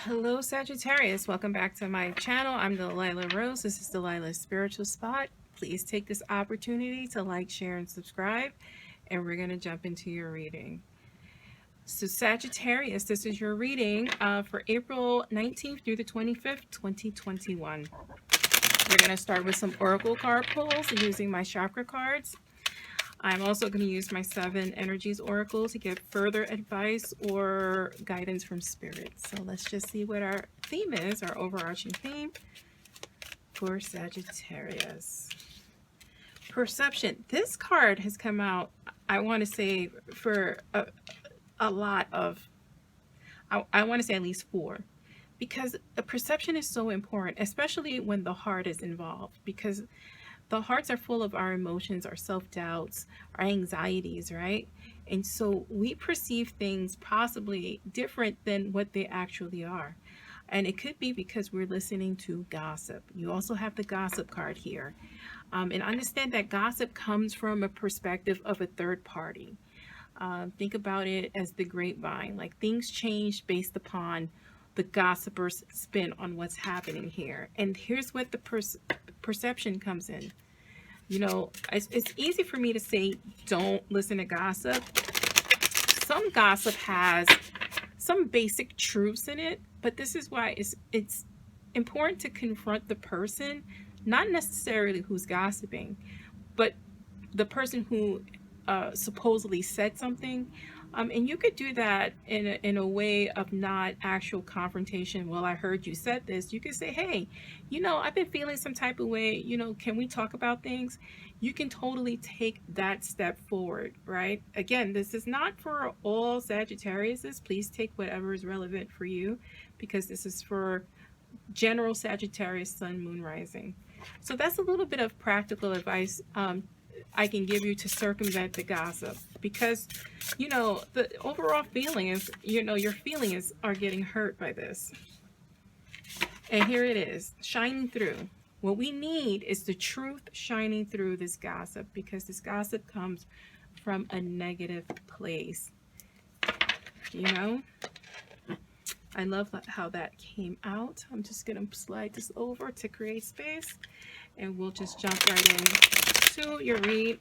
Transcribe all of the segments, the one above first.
Hello Sagittarius, welcome back to my channel. I'm Delilah Rose. This is Delilahs Spiritual Spot. Please take this opportunity to like, share, and subscribe. And we're going to jump into your reading. So Sagittarius, this is your reading for April 19th through the 25th, 2021. We're going to start with some oracle card pulls using my chakra cards. I'm also going to use my 7 energies oracle to get further advice or guidance from spirit. So let's just see what our theme is, our overarching theme for Sagittarius. Perception. This card has come out, I want to say, for a lot of, I want to say at least 4. Because a perception is so important, especially when the heart is involved. Because the hearts are full of our emotions, our self-doubts, our anxieties, right? And so we perceive things possibly different than what they actually are. And it could be because we're listening to gossip. You also have the gossip card here. And understand that gossip comes from a perspective of a third party. Think about it as the grapevine. Like things change based upon the gossiper's spin on what's happening here. And here's what the perception comes in. You know, it's easy for me to say don't listen to gossip. Some gossip has some basic truths in it, but this is why it's important to confront the person, not necessarily who's gossiping, but the person who supposedly said something. And you could do that in a way of not actual confrontation. Well, I heard you said this. You could say, hey, you know, I've been feeling some type of way. You know, can we talk about things? You can totally take that step forward, right? Again, this is not for all Sagittariuses. Please take whatever is relevant for you, because this is for general Sagittarius sun, moon, rising. So that's a little bit of practical advice I can give you to circumvent the gossip, because, you know, the overall feeling is, you know, your feelings are getting hurt by this. And here it is, shining through. What we need is the truth shining through this gossip, because this gossip comes from a negative place. You know, I love how that came out. I'm just going to slide this over to create space, and we'll just jump right in to your read.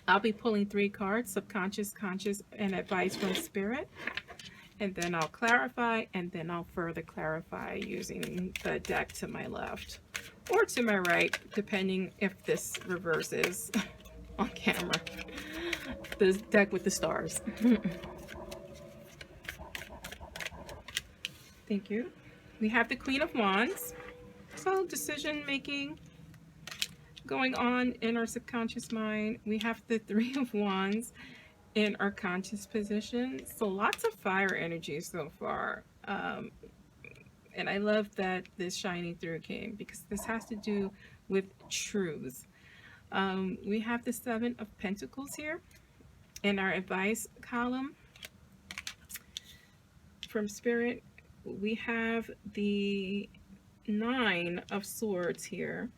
I'll be pulling 3 cards, subconscious, conscious, and advice from spirit. And then I'll clarify, and then I'll further clarify using the deck to my left or to my right, depending if this reverses on camera. The deck with the stars. Thank you. We have the Queen of Wands. So decision making going on in our subconscious mind. We have the 3 of Wands in our conscious position. So lots of fire energy so far. And I love that this shining through came, because this has to do with truths. We have the 7 of Pentacles here in our advice column from Spirit. We have the 9 of Swords here.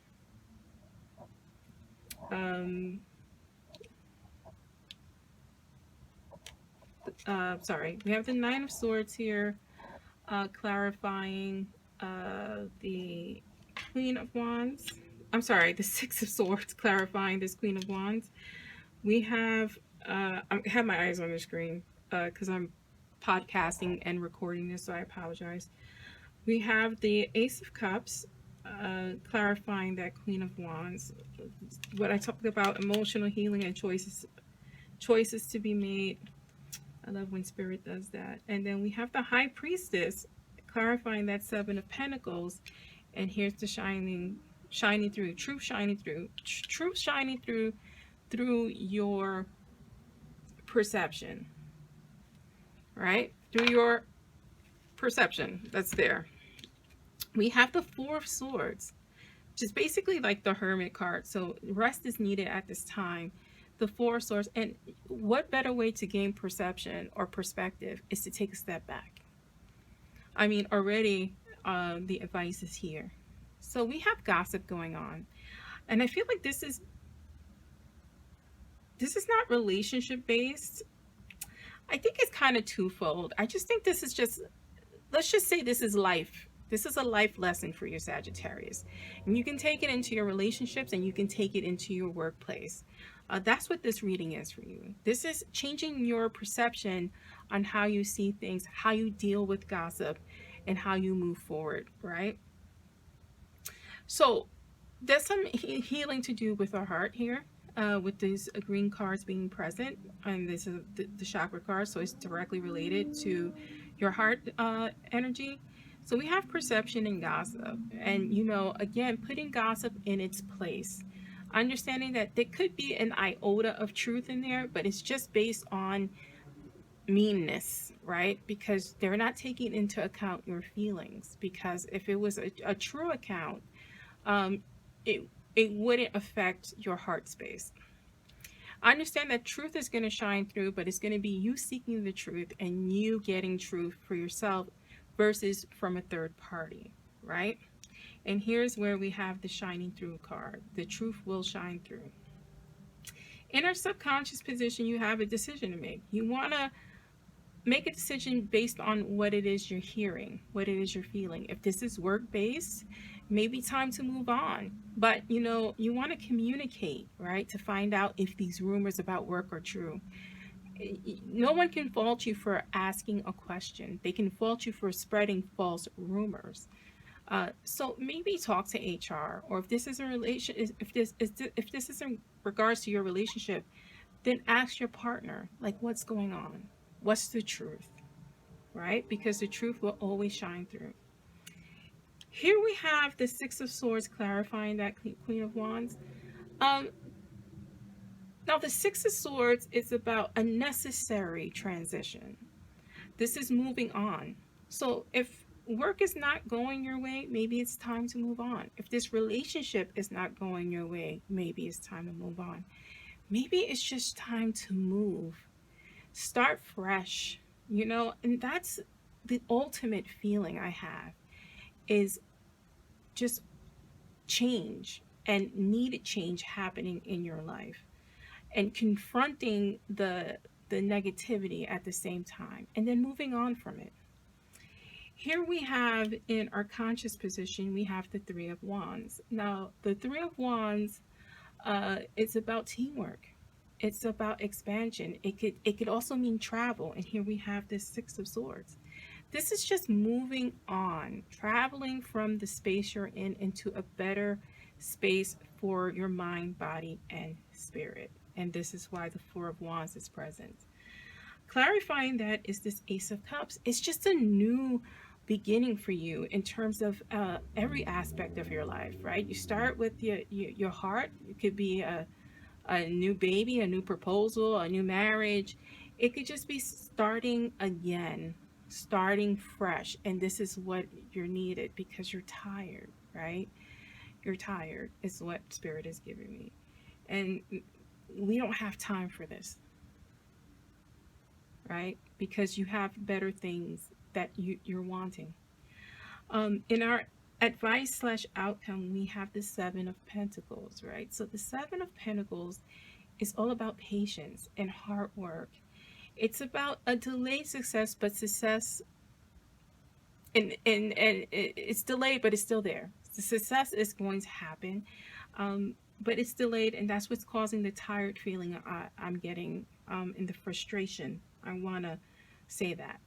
Sorry, we have the 9 of Swords here, clarifying the Queen of Wands. I'm sorry, the 6 of Swords, clarifying this Queen of Wands. We have, I have my eyes on the screen because I'm podcasting and recording this, so I apologize. We have the Ace of Cups, clarifying that Queen of Wands. What I talked about, emotional healing and choices to be made. I love when Spirit does that. And then we have the High Priestess, clarifying that 7 of Pentacles. And here's the shining through, truth shining through your perception, right? Through your perception that's there. We have the 4 of Swords, which is basically like the Hermit card. So rest is needed at this time. The 4 of Swords, and what better way to gain perception or perspective is to take a step back. I mean, already the advice is here. So we have gossip going on, and I feel like this is not relationship based. I think it's kind of twofold. I just think this is just let's just say this is life. This is a life lesson for your Sagittarius. And you can take it into your relationships and you can take it into your workplace. That's what this reading is for you. This is changing your perception on how you see things, how you deal with gossip, and how you move forward, right? So there's some healing to do with our heart here, with these green cards being present. And this is the chakra card, so it's directly related to your heart energy. So we have perception and gossip. And, you know, again, putting gossip in its place. Understanding that there could be an iota of truth in there, but it's just based on meanness, right? Because they're not taking into account your feelings. Because if it was a true account, um, it it wouldn't affect your heart space. I understand that truth is going to shine through, but it's going to be you seeking the truth and you getting truth for yourself versus from a third party, right? And here's where we have the shining through card. The truth will shine through. In our subconscious position, you have a decision to make. You want to make a decision based on what it is you're hearing, what it is you're feeling. If this is work-based, maybe time to move on. But, you know, you want to communicate, right, to find out if these rumors about work are true. No one can fault you for asking a question. They can fault you for spreading false rumors. So maybe talk to HR, or if this is a relation, if this is in regards to your relationship, then ask your partner, like, what's going on? What's the truth, right? Because the truth will always shine through. Here we have the Six of Swords clarifying that Queen of Wands. Now the Six of Swords is about a necessary transition. This is moving on. So if work is not going your way, maybe it's time to move on. If this relationship is not going your way, maybe it's time to move on. Maybe it's just time to move. Start fresh, you know, and that's the ultimate feeling I have, is just change and needed change happening in your life, and confronting the negativity at the same time, and then moving on from it. Here we have, in our conscious position, we have the Three of Wands. Now the Three of Wands, it's about teamwork. It's about expansion. It could also mean travel. And here we have this Six of Swords. This is just moving on, traveling from the space you're in into a better space for your mind, body, and spirit. And this is why the Four of Wands is present. Clarifying that is this Ace of Cups. It's just a new beginning for you in terms of every aspect of your life, right? You start with your heart. It could be a new baby, a new proposal, a new marriage. It could just be starting again, starting fresh. And this is what you're needed because you're tired, right? You're tired is what Spirit is giving me. And we don't have time for this, right? Because you have better things that you're wanting. In our advice / outcome, we have the Seven of Pentacles, right? So the Seven of Pentacles is all about patience and hard work. It's about a delayed success, but success, and it's delayed, but it's still there. The success is going to happen, but it's delayed, and that's what's causing the tired feeling I'm getting, and the frustration. I want to say that.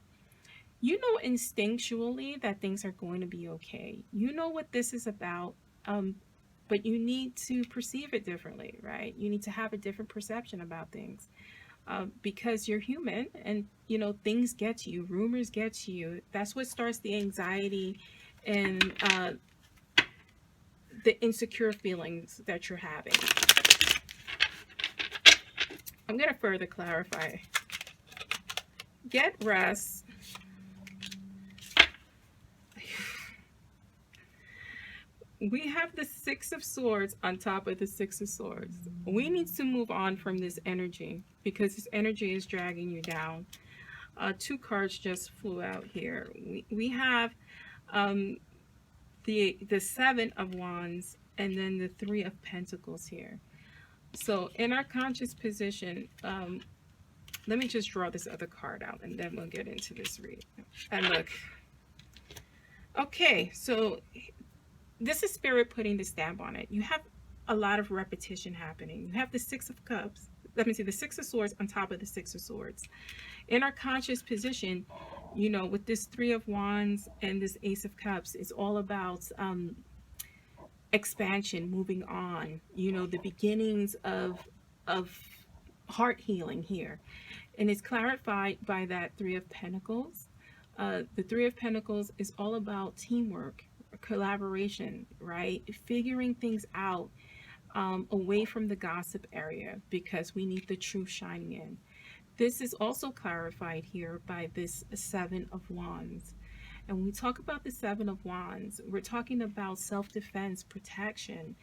You know instinctually that things are going to be okay. You know what this is about, but you need to perceive it differently, right? You need to have a different perception about things, because you're human, and, you know, things get to you. Rumors get to you. That's what starts the anxiety and the insecure feelings that you're having. I'm going to further clarify. Get rest. We have the Six of Swords on top of the Six of Swords. We need to move on from this energy because this energy is dragging you down. Two cards just flew out here. We have the Seven of Wands and then the Three of Pentacles here. So in our conscious position, let me just draw this other card out and then we'll get into this read. And look, Okay, so this is spirit putting the stamp on it. You have a lot of repetition happening. You have the Six of Cups. Let me see, the Six of Swords on top of the Six of Swords. In our conscious position, you know, with this Three of Wands and this Ace of Cups, it's all about expansion, moving on. You know, the beginnings of heart healing here, and it's clarified by that Three of Pentacles. The Three of Pentacles is all about teamwork, collaboration, right? Figuring things out away from the gossip area because we need the truth shining in. This is also clarified here by this Seven of Wands. And when we talk about the Seven of Wands, we're talking about self-defense, protection,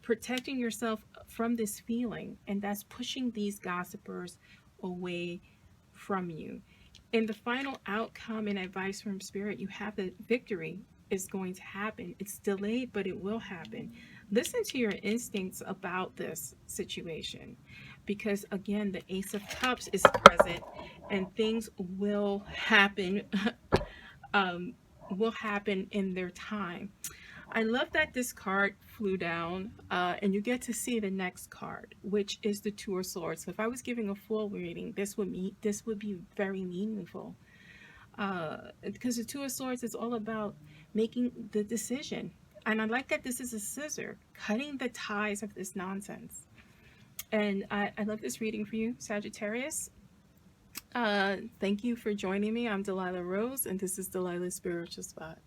protecting yourself from this feeling, and that's pushing these gossipers away from you. In the final outcome and advice from Spirit, you have that victory is going to happen. It's delayed, but it will happen. Listen to your instincts about this situation because, again, the Ace of Cups is present and things will happen will happen in their time. I love that this card flew down and you get to see the next card, which is the Two of Swords. So if I was giving a full reading, this would be very meaningful because the Two of Swords is all about making the decision. And I like that this is a scissor, cutting the ties of this nonsense. And I love this reading for you, Sagittarius. Thank you for joining me. I'm Delilah Rose, and this is Delilah's Spiritual Spot.